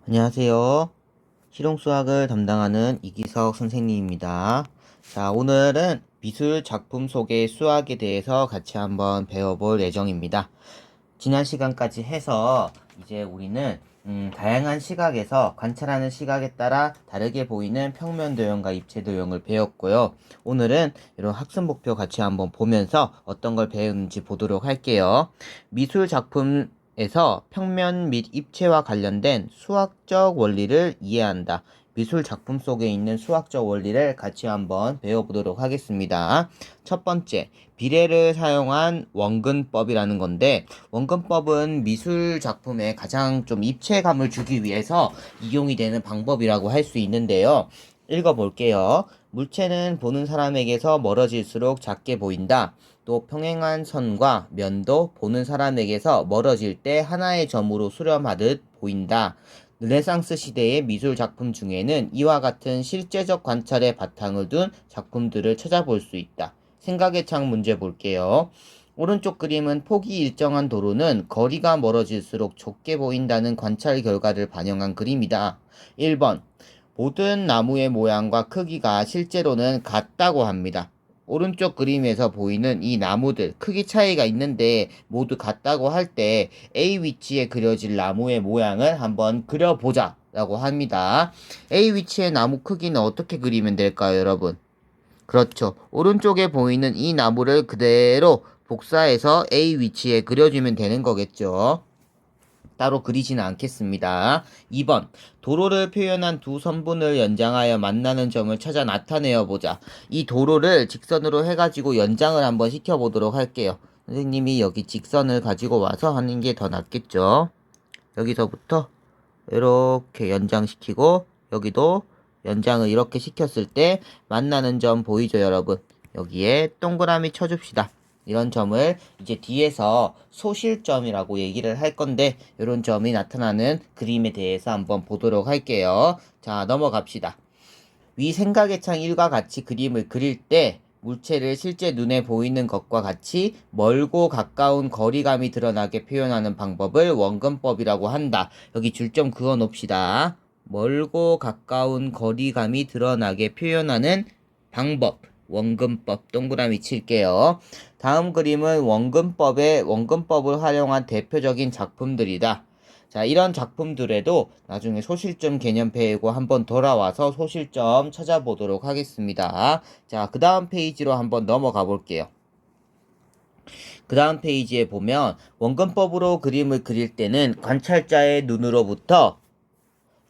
안녕하세요. 실용수학을 담당하는 이기석 선생님입니다. 자, 오늘은 미술 작품 속의 수학에 대해서 같이 한번 배워볼 예정입니다. 지난 시간까지 해서 이제 우리는 다양한 시각에서 관찰하는 시각에 따라 다르게 보이는 평면 도형과 입체 도형을 배웠고요. 오늘은 이런 학습 목표 같이 한번 보면서 어떤 걸 배우는지 보도록 할게요. 미술 작품에서 평면 및 입체와 관련된 수학적 원리를 이해한다. 미술 작품 속에 있는 수학적 원리를 같이 한번 배워보도록 하겠습니다. 첫 번째, 비례를 사용한 원근법이라는 건데, 원근법은 미술 작품에 가장 좀 입체감을 주기 위해서 이용이 되는 방법이라고 할 수 있는데요. 읽어볼게요. 물체는 보는 사람에게서 멀어질수록 작게 보인다. 또 평행한 선과 면도 보는 사람에게서 멀어질 때 하나의 점으로 수렴하듯 보인다. 르네상스 시대의 미술 작품 중에는 이와 같은 실제적 관찰에 바탕을 둔 작품들을 찾아볼 수 있다. 생각의 창 문제 볼게요. 오른쪽 그림은 폭이 일정한 도로는 거리가 멀어질수록 좁게 보인다는 관찰 결과를 반영한 그림이다. 1번. 모든 나무의 모양과 크기가 실제로는 같다고 합니다. 오른쪽 그림에서 보이는 이 나무들 크기 차이가 있는데 모두 같다고 할 때 A 위치에 그려질 나무의 모양을 한번 그려보자 라고 합니다. A 위치의 나무 크기는 어떻게 그리면 될까요, 여러분? 그렇죠. 오른쪽에 보이는 이 나무를 그대로 복사해서 A 위치에 그려주면 되는 거겠죠. 따로 그리지는 않겠습니다. 2번. 도로를 표현한 두 선분을 연장하여 만나는 점을 찾아 나타내어 보자. 이 도로를 직선으로 해가지고 연장을 한번 시켜보도록 할게요. 선생님이 여기 직선을 가지고 와서 하는 게 더 낫겠죠. 여기서부터 이렇게 연장시키고 여기도 연장을 이렇게 시켰을 때 만나는 점 보이죠, 여러분? 여기에 동그라미 쳐줍시다. 이런 점을 이제 뒤에서 소실점이라고 얘기를 할 건데 이런 점이 나타나는 그림에 대해서 한번 보도록 할게요. 자, 넘어갑시다. 위 생각의 창 1과 같이 그림을 그릴 때 물체를 실제 눈에 보이는 것과 같이 멀고 가까운 거리감이 드러나게 표현하는 방법을 원근법이라고 한다. 여기 줄점 그어 놓읍시다. 멀고 가까운 거리감이 드러나게 표현하는 방법. 원근법 동그라미 칠게요. 다음 그림은 원근법을 활용한 대표적인 작품들이다. 자, 이런 작품들에도 나중에 소실점 개념 배우고 한번 돌아와서 소실점 찾아보도록 하겠습니다. 자, 그 다음 페이지로 한번 넘어가 볼게요. 그 다음 페이지에 보면 원근법으로 그림을 그릴 때는 관찰자의 눈으로부터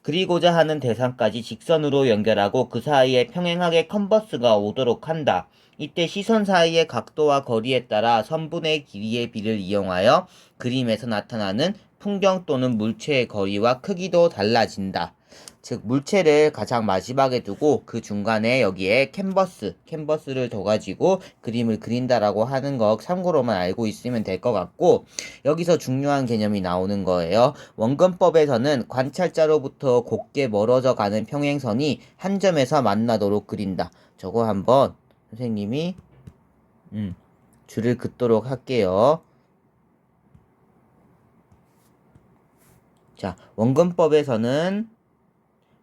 그리고자 하는 대상까지 직선으로 연결하고 그 사이에 평행하게 컨버스가 오도록 한다. 이때 시선 사이의 각도와 거리에 따라 선분의 길이의 비를 이용하여 그림에서 나타나는 풍경 또는 물체의 거리와 크기도 달라진다. 즉 물체를 가장 마지막에 두고 그 중간에 여기에 캔버스를 둬가지고 그림을 그린다라고 하는 거 참고로만 알고 있으면 될 것 같고, 여기서 중요한 개념이 나오는 거예요. 원근법에서는 관찰자로부터 곱게 멀어져 가는 평행선이 한 점에서 만나도록 그린다. 저거 한번 선생님이 줄을 긋도록 할게요. 자, 원근법에서는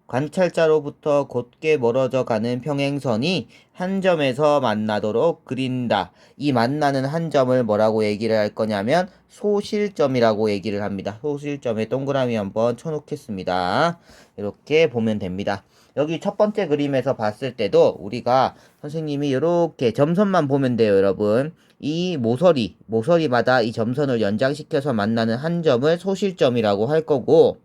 관찰자로부터 곧게 멀어져 가는 평행선이 한 점에서 만나도록 그린다. 이 만나는 한 점을 뭐라고 얘기를 할 거냐면 소실점이라고 얘기를 합니다. 소실점에 동그라미 한번 쳐놓겠습니다. 이렇게 보면 됩니다. 여기 첫 번째 그림에서 봤을 때도 우리가 선생님이 이렇게 점선만 보면 돼요, 여러분. 이 모서리마다 이 점선을 연장시켜서 만나는 한 점을 소실점이라고 할 거고,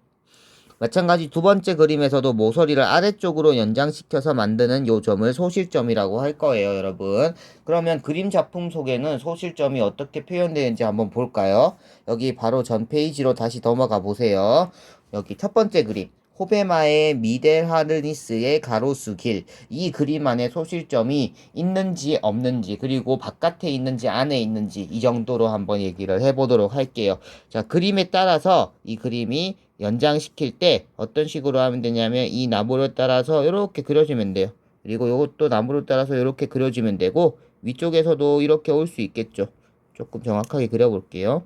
마찬가지 두 번째 그림에서도 모서리를 아래쪽으로 연장시켜서 만드는 요 점을 소실점이라고 할 거예요, 여러분. 그러면 그림 작품 속에는 소실점이 어떻게 표현되는지 한번 볼까요? 여기 바로 전 페이지로 다시 넘어가 보세요. 여기 첫 번째 그림. 호베마의 미델하르니스의 가로수 길. 이 그림 안에 소실점이 있는지 없는지, 그리고 바깥에 있는지 안에 있는지, 이 정도로 한번 얘기를 해보도록 할게요. 자, 그림에 따라서 이 그림이 연장시킬 때 어떤 식으로 하면 되냐면 이 나무를 따라서 이렇게 그려주면 돼요. 그리고 이것도 나무를 따라서 이렇게 그려주면 되고, 위쪽에서도 이렇게 올 수 있겠죠. 조금 정확하게 그려볼게요.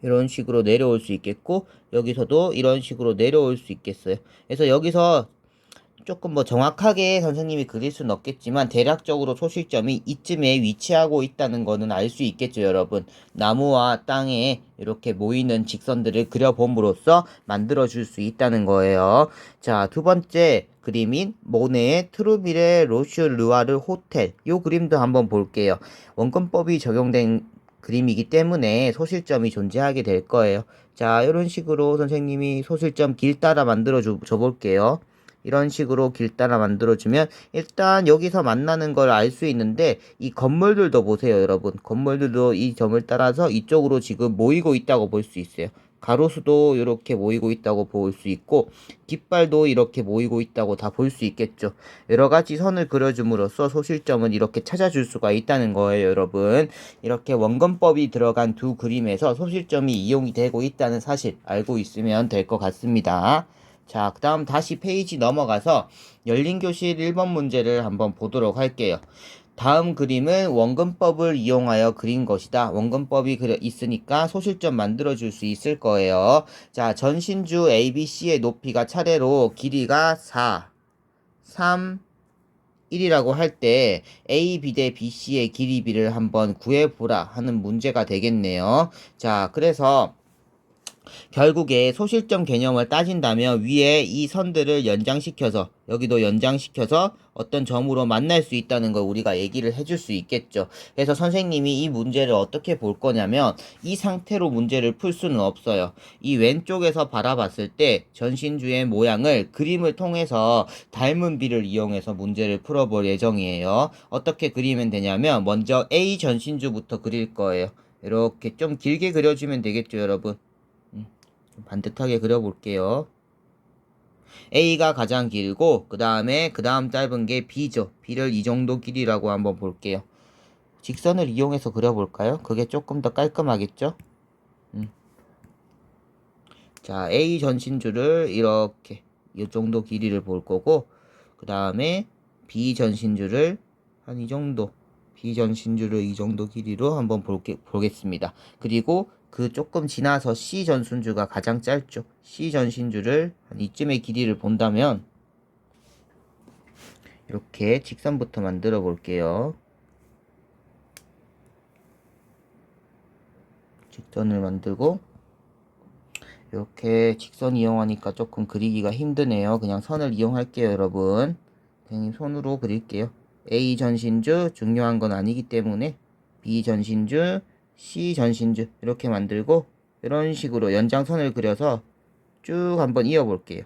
이런 식으로 내려올 수 있겠고, 여기서도 이런 식으로 내려올 수 있겠어요. 그래서 여기서 조금 뭐 정확하게 선생님이 그릴 수는 없겠지만 대략적으로 소실점이 이쯤에 위치하고 있다는 거는 알 수 있겠죠, 여러분. 나무와 땅에 이렇게 모이는 직선들을 그려봄으로써 만들어 줄 수 있다는 거예요. 자, 두 번째 그림인 모네의 트루빌의 로슈 르와르 호텔. 이 그림도 한번 볼게요. 원근법이 적용된 그림이기 때문에 소실점이 존재하게 될 거예요. 자, 이런 식으로 선생님이 소실점 길 따라 만들어 줘 볼게요. 이런 식으로 길 따라 만들어주면 일단 여기서 만나는 걸 알 수 있는데 이 건물들도 보세요, 여러분. 건물들도 이 점을 따라서 이쪽으로 지금 모이고 있다고 볼 수 있어요. 가로수도 이렇게 모이고 있다고 볼 수 있고 깃발도 이렇게 모이고 있다고 다 볼 수 있겠죠. 여러 가지 선을 그려줌으로써 소실점은 이렇게 찾아줄 수가 있다는 거예요, 여러분. 이렇게 원근법이 들어간 두 그림에서 소실점이 이용이 되고 있다는 사실 알고 있으면 될 것 같습니다. 자, 그 다음 다시 페이지 넘어가서 열린 교실 1번 문제를 한번 보도록 할게요. 다음 그림은 원근법을 이용하여 그린 것이다. 원근법이 있으니까 소실점 만들어줄 수 있을 거예요. 자, 전신주 ABC의 높이가 차례로 길이가 4, 3, 1이라고 할 때 A, B 대 BC의 길이 B를 한번 구해보라 하는 문제가 되겠네요. 자, 그래서 결국에 소실점 개념을 따진다면 위에 이 선들을 연장시켜서 여기도 연장시켜서 어떤 점으로 만날 수 있다는 걸 우리가 얘기를 해줄 수 있겠죠. 그래서 선생님이 이 문제를 어떻게 볼 거냐면 이 상태로 문제를 풀 수는 없어요. 이 왼쪽에서 바라봤을 때 전신주의 모양을 그림을 통해서 닮은 비를 이용해서 문제를 풀어볼 예정이에요. 어떻게 그리면 되냐면 먼저 A 전신주부터 그릴 거예요. 이렇게 좀 길게 그려주면 되겠죠, 여러분. 반듯하게 그려볼게요. A가 가장 길고 그 다음 짧은 게 B죠. B를 이 정도 길이라고 한번 볼게요. 직선을 이용해서 그려볼까요? 그게 조금 더 깔끔하겠죠? 자, A 전신줄을 이렇게 이 정도 길이를 볼 거고 그 다음에 B 전신줄을 한 이 정도 B 전신줄을 이 정도 길이로 한번 보겠습니다. 그리고 그 조금 지나서 C 전신줄가 가장 짧죠. C 전신줄을 한 이쯤의 길이를 본다면 이렇게 직선부터 만들어 볼게요. 직선을 만들고 이렇게 직선 이용하니까 조금 그리기가 힘드네요. 그냥 선을 이용할게요, 여러분. 그냥 손으로 그릴게요. A 전신주 중요한 건 아니기 때문에 B 전신주, C 전신주 이렇게 만들고 이런 식으로 연장선을 그려서 쭉 한번 이어 볼게요.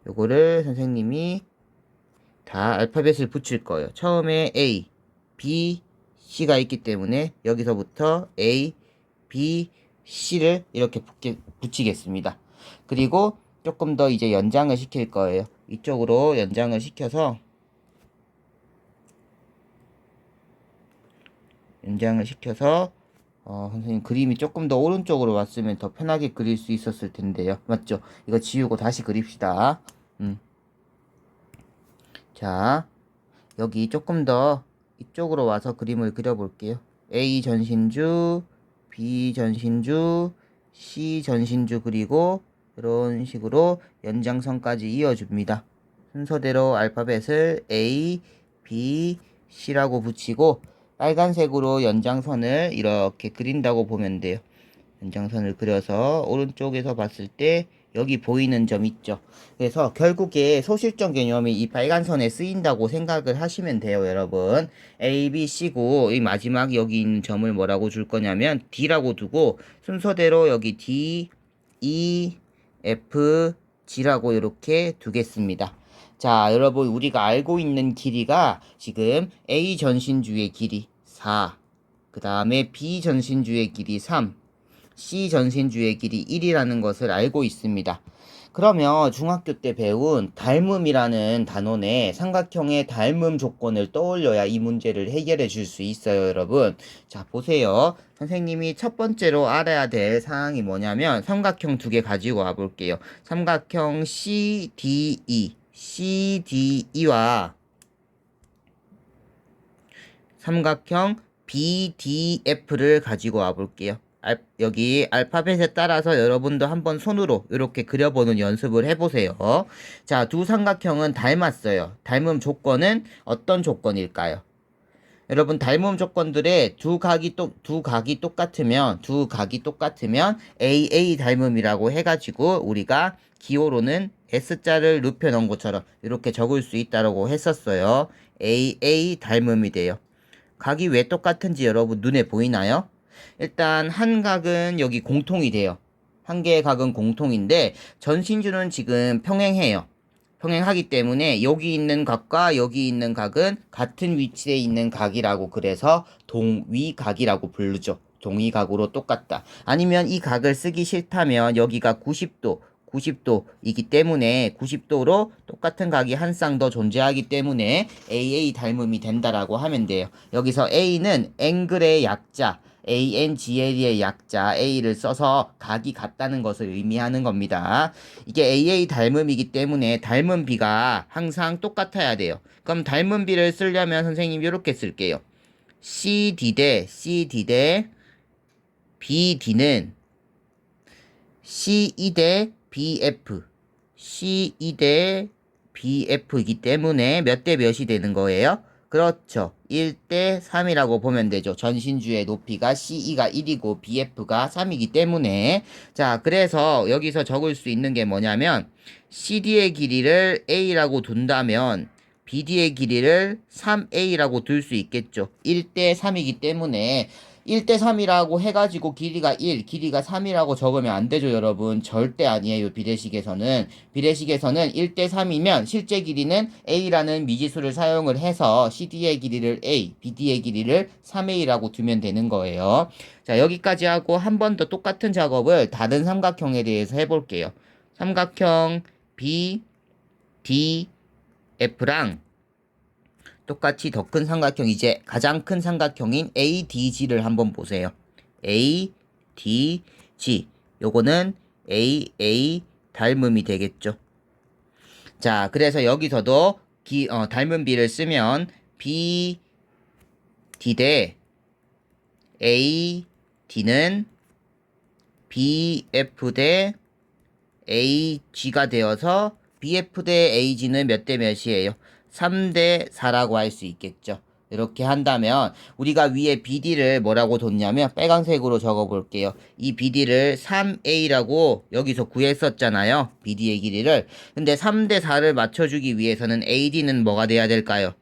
요거를 선생님이 다 알파벳을 붙일 거예요. 처음에 A, B, C가 있기 때문에 여기서부터 A, B, C를 이렇게 붙이겠습니다. 그리고 조금 더 이제 연장을 시킬 거예요. 이쪽으로 연장을 시켜서 선생님 그림이 조금 더 오른쪽으로 왔으면 더 편하게 그릴 수 있었을 텐데요. 맞죠? 이거 지우고 다시 그립시다. 자, 여기 조금 더 이쪽으로 와서 그림을 그려볼게요. A 전신주, B 전신주, C 전신주 그리고 이런 식으로 연장선까지 이어줍니다. 순서대로 알파벳을 A, B, C라고 붙이고 빨간색으로 연장선을 이렇게 그린다고 보면 돼요. 연장선을 그려서 오른쪽에서 봤을 때 여기 보이는 점 있죠. 그래서 결국에 소실점 개념이 이 빨간 선에 쓰인다고 생각을 하시면 돼요, 여러분. A, B, C고 이 마지막 여기 있는 점을 뭐라고 줄 거냐면 D라고 두고 순서대로 여기 D, E, F, G라고 이렇게 두겠습니다. 자, 여러분 우리가 알고 있는 길이가 지금 A 전신주의 길이 4, 그 다음에 B 전신주의 길이 3, C 전신주의 길이 1이라는 것을 알고 있습니다. 그러면 중학교 때 배운 닮음이라는 단원의 삼각형의 닮음 조건을 떠올려야 이 문제를 해결해 줄 수 있어요, 여러분. 자, 보세요. 선생님이 첫 번째로 알아야 될 사항이 뭐냐면 삼각형 두 개 가지고 와 볼게요. 삼각형 CDE, CDE와 삼각형 BDF를 가지고 와 볼게요. 여기 알파벳에 따라서 여러분도 한번 손으로 이렇게 그려보는 연습을 해보세요. 자, 두 삼각형은 닮았어요. 닮음 조건은 어떤 조건일까요? 여러분, 닮음 조건들의 두 각이 똑같으면 AA 닮음이라고 해가지고 우리가 기호로는 S자를 눕혀 놓은 것처럼 이렇게 적을 수 있다고 했었어요. AA 닮음이 돼요. 각이 왜 똑같은지 여러분 눈에 보이나요? 일단 한 각은 여기 공통이 돼요. 한 개의 각은 공통인데 전신주는 지금 평행해요. 평행하기 때문에 여기 있는 각과 여기 있는 각은 같은 위치에 있는 각이라고 그래서 동위각이라고 부르죠. 동위각으로 똑같다. 아니면 이 각을 쓰기 싫다면 여기가 90도이기 때문에 90도로 똑같은 각이 한 쌍 더 존재하기 때문에 AA 닮음이 된다라고 하면 돼요. 여기서 A는 앵글의 약자, ANGL의 약자 A를 써서 각이 같다는 것을 의미하는 겁니다. 이게 AA 닮음이기 때문에 닮은 비가 항상 똑같아야 돼요. 그럼 닮은 비를 쓰려면 선생님이 이렇게 쓸게요. CD 대 BD는 CE 대 BF, CE 대 BF이기 때문에 몇 대 몇이 되는 거예요? 그렇죠. 1대 3이라고 보면 되죠. 전신주의 높이가 CE가 1이고 BF가 3이기 때문에. 자, 그래서 여기서 적을 수 있는 게 뭐냐면 CD의 길이를 A라고 둔다면 BD의 길이를 3A라고 둘 수 있겠죠. 1대 3이기 때문에 1대 3이라고 해가지고 길이가 1, 길이가 3이라고 적으면 안 되죠, 여러분. 절대 아니에요, 비례식에서는. 비례식에서는 1대 3이면 실제 길이는 A라는 미지수를 사용을 해서 CD의 길이를 A, BD의 길이를 3A라고 두면 되는 거예요. 자, 여기까지 하고 한 번 더 똑같은 작업을 다른 삼각형에 대해서 해볼게요. 삼각형 BDF랑 똑같이 더 큰 삼각형, 이제 가장 큰 삼각형인 ADG를 한번 보세요. ADG. 요거는 AA 닮음이 되겠죠. 자, 그래서 여기서도 닮은 비를 쓰면 BD 대 AD는 BF 대 AG가 되어서 BF 대 AG는 몇 대 몇이에요? 3대 4라고 할 수 있겠죠. 이렇게 한다면 우리가 위에 BD를 뭐라고 뒀냐면 빨간색으로 적어 볼게요. 이 BD를 3A라고 여기서 구했었잖아요. BD의 길이를. 근데 3대 4를 맞춰주기 위해서는 AD는 뭐가 돼야 될까요?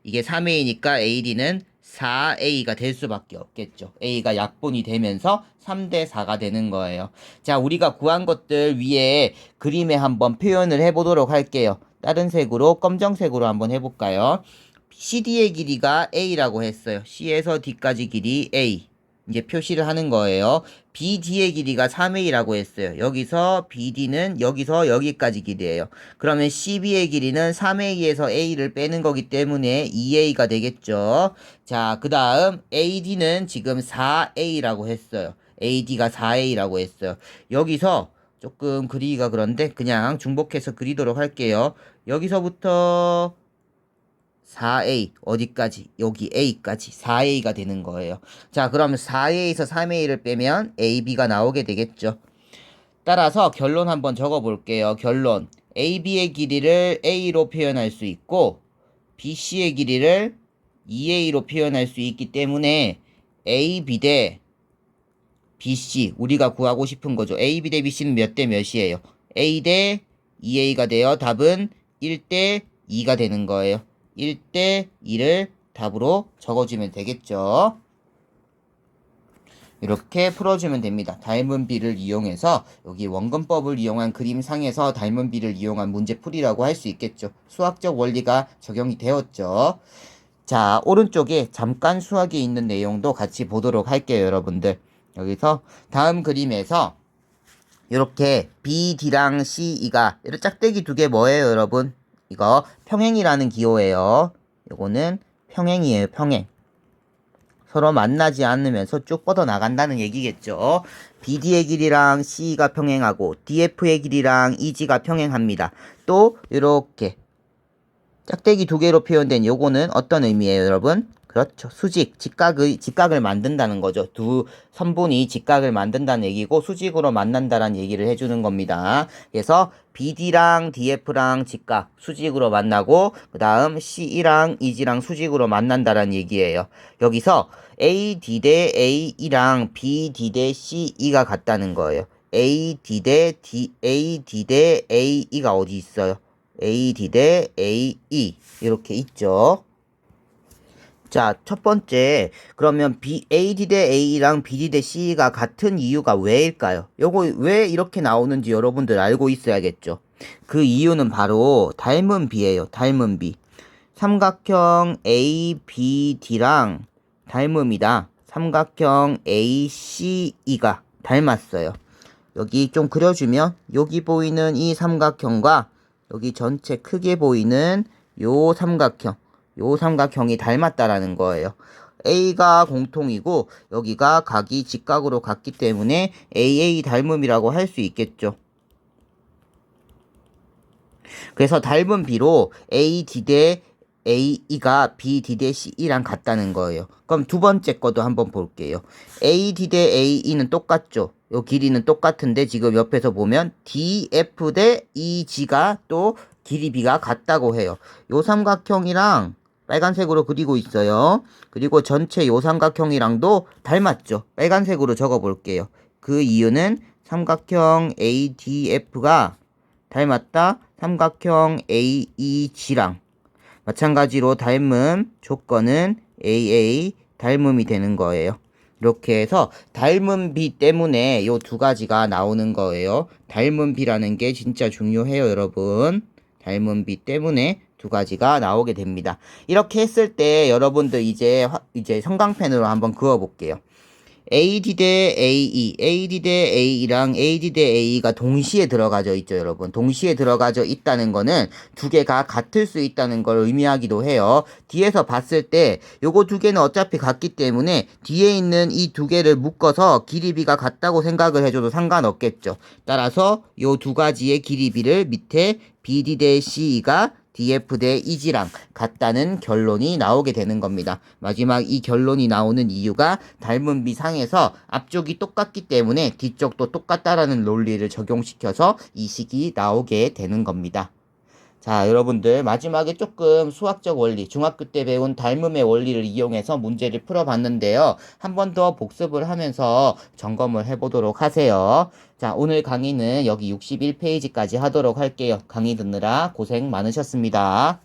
이게 3A니까 AD는 4A가 될 수밖에 없겠죠. A가 약분이 되면서 3대 4가 되는 거예요. 자, 우리가 구한 것들 위에 그림에 한번 표현을 해보도록 할게요. 다른 색으로, 검정색으로 한번 해볼까요? CD의 길이가 A라고 했어요. C에서 D까지 길이 A. 이제 표시를 하는 거예요. BD의 길이가 3A라고 했어요. 여기서 BD는 여기서 여기까지 길이에요. 그러면 CB의 길이는 3A에서 A를 빼는 거기 때문에 2A가 되겠죠. 자, 그 다음 AD는 지금 4A라고 했어요. AD가 4A라고 했어요. 여기서 조금 그리기가 그런데 그냥 중복해서 그리도록 할게요. 여기서부터 4A 어디까지? 여기 A까지 4A가 되는 거예요. 자, 그러면 4A에서 3A를 빼면 AB가 나오게 되겠죠. 따라서 결론 한번 적어 볼게요. 결론. AB의 길이를 A로 표현할 수 있고 BC의 길이를 2A로 표현할 수 있기 때문에 AB 대 BC 우리가 구하고 싶은 거죠. AB 대 BC는 몇 대 몇이에요? A 대 2A가 돼요. 답은 1대 2가 되는 거예요. 1대 2를 답으로 적어주면 되겠죠. 이렇게 풀어주면 됩니다. 닮은 비를 이용해서 여기 원근법을 이용한 그림상에서 닮은 비를 이용한 문제풀이라고 할 수 있겠죠. 수학적 원리가 적용이 되었죠. 자, 오른쪽에 잠깐 수학에 있는 내용도 같이 보도록 할게요, 여러분들. 여기서 다음 그림에서 이렇게 BD랑 CE가 이렇게 짝대기 두 개 뭐예요, 여러분? 이거 평행이라는 기호예요. 이거는 평행이에요, 평행. 서로 만나지 않으면서 쭉 뻗어 나간다는 얘기겠죠. BD의 길이랑 CE가 평행하고 DF의 길이랑 EG가 평행합니다. 또 이렇게 짝대기 두 개로 표현된 요거는 어떤 의미예요, 여러분? 그렇죠. 수직, 직각을 만든다는 거죠. 두 선분이 직각을 만든다는 얘기고 수직으로 만난다는 얘기를 해주는 겁니다. 그래서 BD랑 DF랑 직각, 수직으로 만나고 그 다음 CE랑 EG랑 수직으로 만난다는 얘기예요. 여기서 AD 대 AE랑 BD 대 CE가 같다는 거예요. AD 대 AE가 어디 있어요? AD 대 AE 이렇게 있죠. 자, 첫 번째, 그러면 AD 대 A랑 BD 대 C가 같은 이유가 왜일까요? 요거 왜 이렇게 나오는지 여러분들 알고 있어야겠죠? 그 이유는 바로 닮은 비예요. 닮은 비. 삼각형 ABD랑 닮음이다. 삼각형 ACE가 닮았어요. 여기 좀 그려주면 여기 보이는 이 삼각형과 여기 전체 크게 보이는 요 삼각형이 닮았다라는 거예요. A가 공통이고 여기가 각이 직각으로 같기 때문에 AA 닮음이라고 할 수 있겠죠. 그래서 닮은 B로 AD 대 AE가 BD 대 CE랑 같다는 거예요. 그럼 두 번째 것도 한번 볼게요. AD 대 AE는 똑같죠. 요 길이는 똑같은데 지금 옆에서 보면 DF 대 EG가 또 길이 B가 같다고 해요. 요 삼각형이랑 빨간색으로 그리고 있어요. 그리고 전체 요 삼각형이랑도 닮았죠. 빨간색으로 적어 볼게요. 그 이유는 삼각형 ADF가 닮았다. 삼각형 AEG랑 마찬가지로 닮음 조건은 AA 닮음이 되는 거예요. 이렇게 해서 닮은 비 때문에 요 두 가지가 나오는 거예요. 닮은 비라는 게 진짜 중요해요, 여러분. 닮은 비 때문에 두 가지가 나오게 됩니다. 이렇게 했을 때 여러분들 이제 형광펜으로 한번 그어 볼게요. AD 대 AE, AD 대 AE랑 AD 대 AE가 동시에 들어가져 있죠, 여러분. 동시에 들어가져 있다는 거는 두 개가 같을 수 있다는 걸 의미하기도 해요. 뒤에서 봤을 때 요거 두 개는 어차피 같기 때문에 뒤에 있는 이 두 개를 묶어서 길이비가 같다고 생각을 해줘도 상관없겠죠. 따라서 요 두 가지의 길이비를 밑에 BD 대 CE가 DF 대 EG랑 같다는 결론이 나오게 되는 겁니다. 마지막 이 결론이 나오는 이유가 닮은 비상에서 앞쪽이 똑같기 때문에 뒤쪽도 똑같다라는 논리를 적용시켜서 이 식이 나오게 되는 겁니다. 자, 여러분들 마지막에 조금 수학적 원리, 중학교 때 배운 닮음의 원리를 이용해서 문제를 풀어봤는데요. 한 번 더 복습을 하면서 점검을 해보도록 하세요. 자, 오늘 강의는 여기 61페이지까지 하도록 할게요. 강의 듣느라 고생 많으셨습니다.